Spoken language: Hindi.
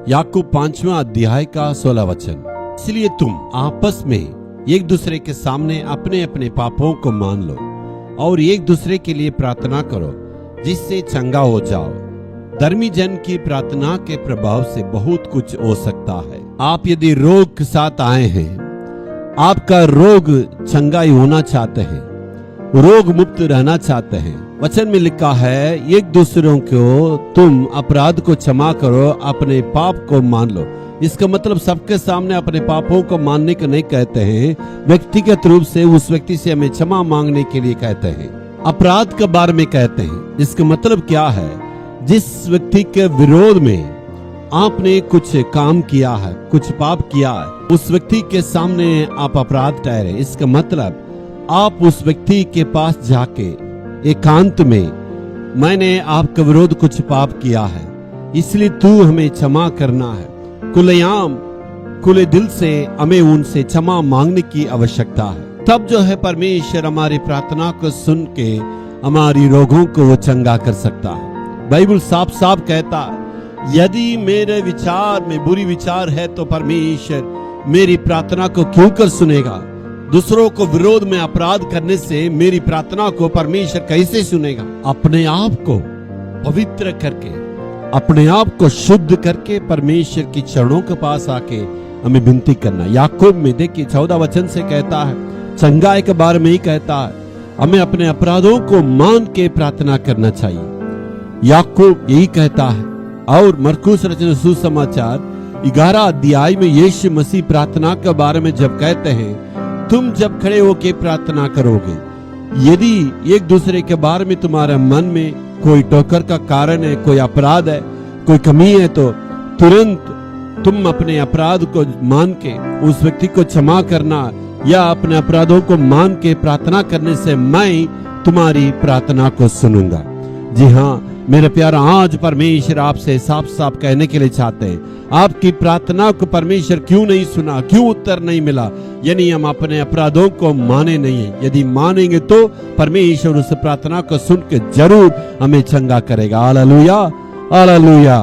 याकूब 5वां अध्याय का 16 वचन। इसलिए तुम आपस में एक दूसरे के सामने अपने अपने पापों को मान लो और एक दूसरे के लिए प्रार्थना करो जिससे चंगा हो जाओ। धर्मी जन की प्रार्थना के प्रभाव से बहुत कुछ हो सकता है। आप यदि रोग के साथ आए हैं, आपका रोग चंगाई होना चाहते हैं, रोग मुक्त रहना चाहते हैं, वचन में लिखा है एक दूसरों को तुम अपराध को क्षमा करो, अपने पाप को मान लो। इसका मतलब सबके सामने अपने पापों को मानने को नहीं कहते हैं, व्यक्तिगत रूप से उस व्यक्ति से हमें क्षमा मांगने के लिए कहते हैं। अपराध के बारे में कहते हैं। इसका मतलब क्या है? जिस व्यक्ति के विरोध में आपने कुछ काम किया है, कुछ पाप किया है, उस व्यक्ति के सामने आप अपराध ठहरे। इसका मतलब आप उस व्यक्ति के पास जाके एकांत में, मैंने आपके विरोध कुछ पाप किया है, इसलिए तू हमें क्षमा करना है। खुलेआम खुले दिल से हमें उनसे क्षमा मांगने की आवश्यकता है। तब जो है परमेश्वर हमारी प्रार्थना को सुन के हमारी रोगों को वो चंगा कर सकता है। बाइबल साफ साफ कहता है, यदि मेरे विचार में बुरी विचार है तो परमेश्वर मेरी प्रार्थना को क्यों कर सुनेगा? दूसरों को विरोध में अपराध करने से मेरी प्रार्थना को परमेश्वर कैसे सुनेगा? अपने आप को पवित्र करके, अपने आप को शुद्ध करके परमेश्वर की चरणों के पास आके हमें विनती करना। याकूब में देखिए 14 वचन से कहता है, चंगाई के बारे में ही कहता है, हमें अपने अपराधों को मान के प्रार्थना करना चाहिए। याकूब यही कहता है। और मरकुस रचित सुसमाचार 11 अध्याय में यीशु मसीह प्रार्थना के बारे में जब कहते हैं, तुम जब खड़े होकर प्रार्थना करोगे, यदि एक दूसरे के बारे में तुम्हारे मन में कोई ठोकर का कारण है, कोई अपराध है, कोई कमी है, तो तुरंत तुम अपने अपराध को मान के उस व्यक्ति को क्षमा करना या अपने अपराधों को मान के प्रार्थना करने से मैं तुम्हारी प्रार्थना को सुनूंगा। जी हाँ मेरे प्यार, आज परमेश्वर आपसे साफ साफ कहने के लिए चाहते हैं, आपकी प्रार्थना को परमेश्वर क्यों नहीं सुना, क्यों उत्तर नहीं मिला? यानी हम अपने अपराधों को माने नहीं है। यदि मानेंगे तो परमेश्वर उस प्रार्थना को सुन के जरूर हमें चंगा करेगा। Hallelujah, hallelujah.